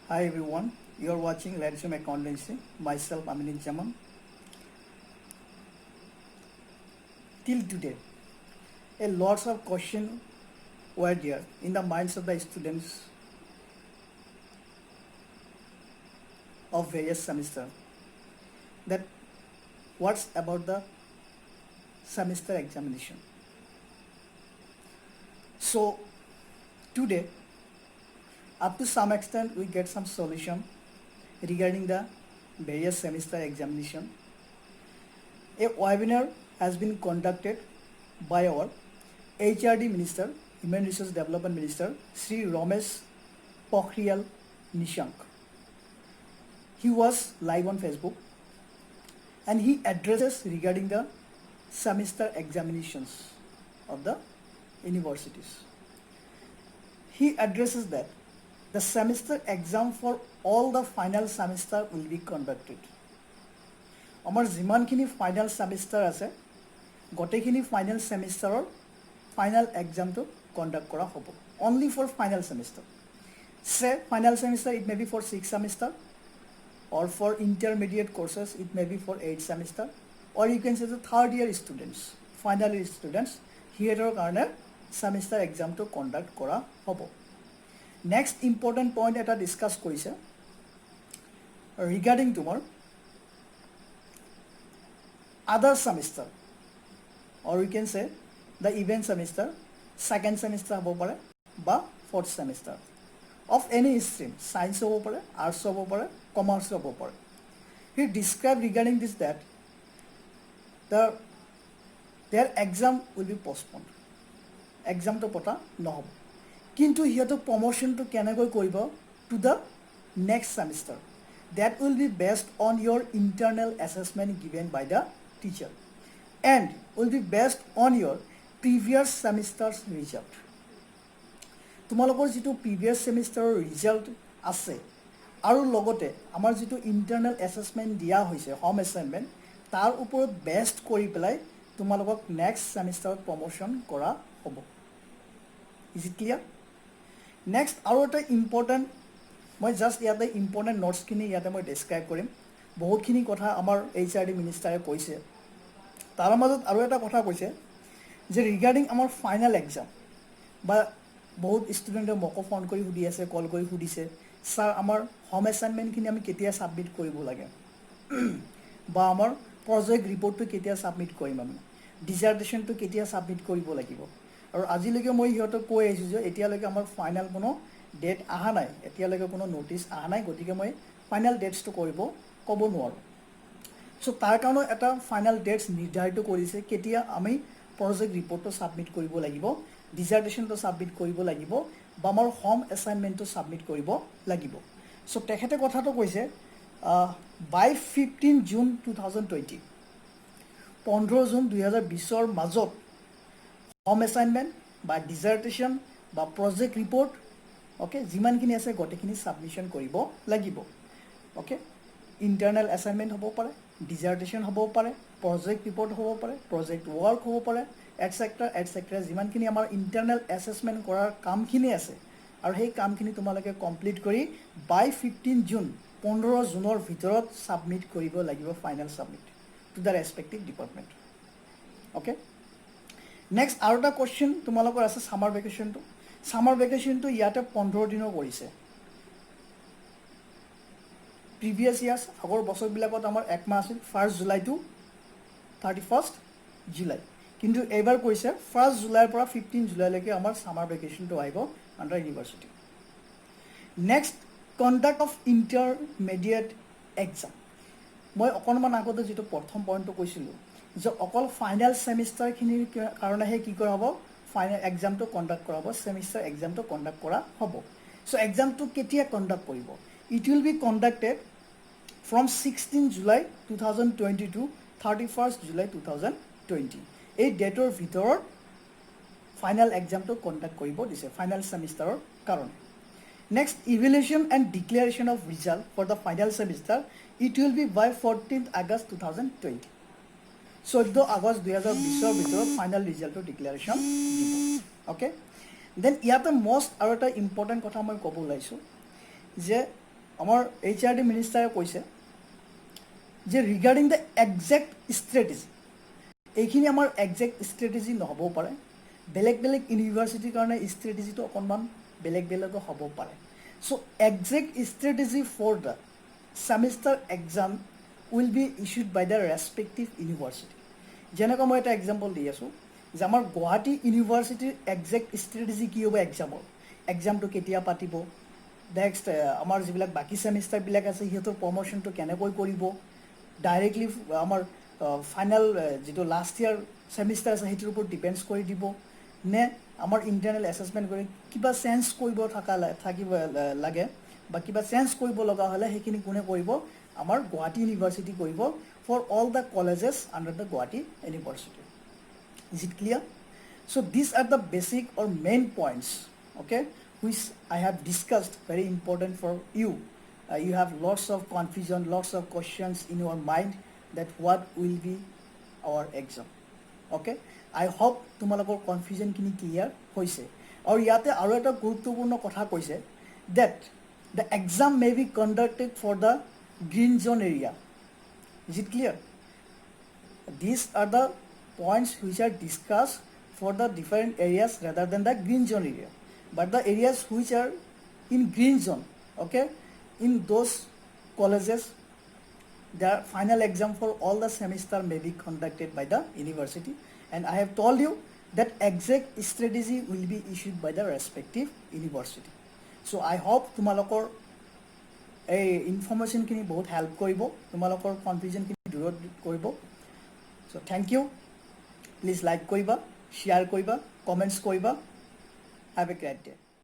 Hi everyone, you are watching Ladisum Accountancy. Myself Aminit Jaman. Till today, a lots of questions were there in the minds of the students of various semester. That what's about the semester examination. So today, up to some extent, we get some solution regarding the various semester examination. A webinar has been conducted by our HRD Minister, Human Resource Development Minister, Sri Ramesh Pokhriyal Nishank. He was live on Facebook and he addresses regarding the semester examinations of the universities. He addresses that the semester exam for all the final semester will be conducted. আমাৰ যিমানখিনি final semester আছে গোটেইখিনি final সেমিষ্টাৰৰ final এক্সামটো conduct কৰা হ'ব only for final semester সে final semester it may be for 6 semester or for intermediate courses it may be for 8 semester or you can say the third year students final year students হিহঁতৰ কাৰণে semester এক্সামটো conduct কৰা হ'ব next important point এটা discuss কৰিছে regarding তোমাৰ other semester or we can say the event semester second semester hobo pare ba fourth semester of any stream science hobo pare arts hobo pare commerce hobo pare he described regarding this that their exam will be postponed exam to pota no hobo kintu hiato promotion to kenagoi koribo to the next semester that will be based on your internal assessment given by the teacher and will be based on your previous semester's result তোমালোকৰ যেটো previous semester result আছে আৰু লগতে আমাৰ যেটো internal assessment দিয়া হৈছে home assignment তাৰ ওপৰত বেস্ট কৰি পেলাই তোমালোকক next semester promotion কৰা হ'ব is it clear next আৰু এটা important মই জাস্ট ইয়াতে important notes খিনি ইয়াতে মই ডেসক্ৰাইব কৰিম বহুতখিনি কথা আমাৰ HRD মিনিষ্টাৰে কৈছে তাৰ মাজত আৰু এটা কথা কৈছে যে ৰিগাৰ্ডিং আমাৰ ফাইনাল এক্সাম বা বহুত ষ্টুডেণ্টে মোক ফোন কৰি সুধি আছে কল কৰি সুধিছে স্যাৰ আমাৰ হোম এছাইনমেণ্টখিনি আমি কেতিয়া ছাবমিট কৰিব লাগে বা আমাৰ প্ৰজেক্ট ৰিপৰ্টটো কেতিয়া ছাবমিট কৰিম আমি ডিজাৰ্টেশ্যনটো কেতিয়া ছাবমিট কৰিব লাগিব আৰু আজিলৈকে মই সিহঁতক কৈ আহিছোঁ যে এতিয়ালৈকে আমাৰ ফাইনেল কোনো ডেট অহা নাই এতিয়ালৈকে কোনো নটিছ অহা নাই গতিকে মই ফাইনেল ডেটছটো ক'ব নোৱাৰোঁ সো তাৰ কাৰণে এটা ফাইনাল ডেটছ নিৰ্ধাৰিত কৰিছে কেতিয়া আমি প্ৰজেক্ট ৰিপৰ্টটো ছাবমিট কৰিব লাগিব ডিজাৰ্টেশ্যনটো ছাবমিট কৰিব লাগিব বা আমাৰ হোম এছাইনমেণ্টটো ছাবমিট কৰিব লাগিব সো তেখেতে কথাটো কৈছে বাই 15 জুন 2020 15 জুন 2020ৰ মাজত হোম এছাইনমেণ্ট বা ডিজাৰ্টেশ্যন বা প্ৰজেক্ট ৰিপৰ্ট ওকে যিমানখিনি আছে গোটেইখিনি ছাবমিশ্যন কৰিব লাগিব ওকে ইণ্টাৰনেল এছাইনমেণ্ট হ'ব পাৰে ডিজাৰ্টেশ্যন হ'ব পাৰে প্ৰজেক্ট ৰিপৰ্ট হ'ব পাৰে প্ৰজেক্ট ৱৰ্ক হ'ব পাৰে এটসেট্ৰা যিমানখিনি আমাৰ ইণ্টাৰনেল এছেছমেণ্ট কৰাৰ কামখিনি আছে আৰু সেই কামখিনি তোমালোকে কমপ্লিট কৰি বাই 15 জুন 15 জুনৰ ভিতৰত ছাবমিট কৰিব লাগিব final submit to the respective department okay next আৰু এটা কুৱেশ্যন তোমালোকৰ আছে ছামাৰ ভেকেশ্যনটো ইয়াতে 15 দিনৰ কৰিছে previous years আগৰ বছৰবিলাকত আমাৰ এক মাহ আছিল 1 জুলাই টু 31 জুলাই কিন্তু এবাৰ কৈছে 1 জুলাইৰ পৰা 15 জুলাইলৈকে আমাৰ সামাৰ ভেকেশ্যনটো আহিব under university next conduct of intermediate exam মই অকণমান আগতে যেটো প্ৰথম পইণ্টটো কৈছিলোঁ যে অকল ফাইনেল সেমিষ্টাৰখিনিৰ কাৰণেহে কি কৰা হ'ব ফাইনেল এক্সামটো কণ্ডাক্ট কৰা হ'ব সেমিষ্টাৰ এক্সামটো কণ্ডাক্ট কৰা হ'ব সো এক্সামটো কেতিয়া কণ্ডাক্ট কৰিব It will be conducted from 16 July 2020 to 31st July 2020. এই ডেটৰ ভিতৰত ফাইনাল এক্সামটো কণ্ডাক্ট কৰিব দিছে ফাইনাল সেমিষ্টাৰৰ কাৰণে next evaluation and declaration of result for the final semester it will be by 14th August 2020 14 আগষ্ট 2020ৰ ভিতৰত ফাইনাল ৰিজাল্টৰ ডিক্লেৰেশ্যন দিব ওকে দেন ইয়াতে মষ্ট আৰু এটা ইম্পৰ্টেণ্ট কথা মই ক'ব ওলাইছোঁ যে আমাৰ HRD মিনিষ্টাৰে কৈছে যে ৰিগাৰ্ডিং দ্য একজেক্ট ষ্ট্ৰেটেজি, এইখিনি আমাৰ একজেক্ট ষ্ট্ৰেটেজি নহ'বও পাৰে, বেলেগ বেলেগ ইউনিভাৰ্চিটিৰ কাৰণে ষ্ট্ৰেটেজিটো অকণমান বেলেগ বেলেগো হ'ব পাৰে। So' exact strategy for the semester exam will be issued by the respective university. যেনেকৈ মই এটা এক্সাম্পল দি আছোঁ যে আমাৰ গুৱাহাটী ইউনিভাৰ্চিটিৰ একজেক্ট ষ্ট্ৰেটেজি কি হ'ব এক্সামৰ, এক্সামটো কেতিয়া পাতিব, নেক্সট আমাৰ যিবিলাক বাকী ছেমিষ্টাৰবিলাক আছে সিহঁতৰ প্ৰমোশ্যনটো কেনেকৈ কৰিব, ডাইৰেক্টলি আমাৰ ফাইনেল যিটো লাষ্ট ইয়াৰ ছেমিষ্টাৰ আছে সেইটোৰ ওপৰত ডিপেণ্ডছ কৰি দিব নে আমাৰ ইণ্টাৰনেল এছেছমেণ্ট কৰি কিবা চেঞ্জ কৰিব থাকিব লাগে বা কিবা চেঞ্জ কৰিব লগা হ'লে সেইখিনি কোনে কৰিব, আমাৰ গুৱাহাটী ইউনিভাৰ্চিটি কৰিব for all the colleges under the Guwahati university. Is it clear? So these are the basic or main points, okay, which I have discussed, very important for you. You have lots of confusion, lots of questions in your mind that what will be our exam, okay. I hope তোমালোকৰ কনফিউজনখিনি clear হৈছে। আৰু ইয়াতে আৰু এটা গুৰুত্বপূৰ্ণ কথা কৈছে that the exam may be conducted for the green zone area. Is it clear? These are the points which are discussed for the different areas rather than the green zone area. But the areas which are in green zone, okay, in those colleges, the final exam for all the semester may be conducted by the university. And I have told you that exact strategy will be issued by the respective university. So I hope তোমালোকৰ এই ইনফৰ্মেশ্যনখিনি বহুত help কৰিব, তোমালোকৰ কনফিউজনখিনি দূৰ কৰিব। So thank you. Please like কৰিবা, share কৰিবা, comments কৰিবা. Have a great day.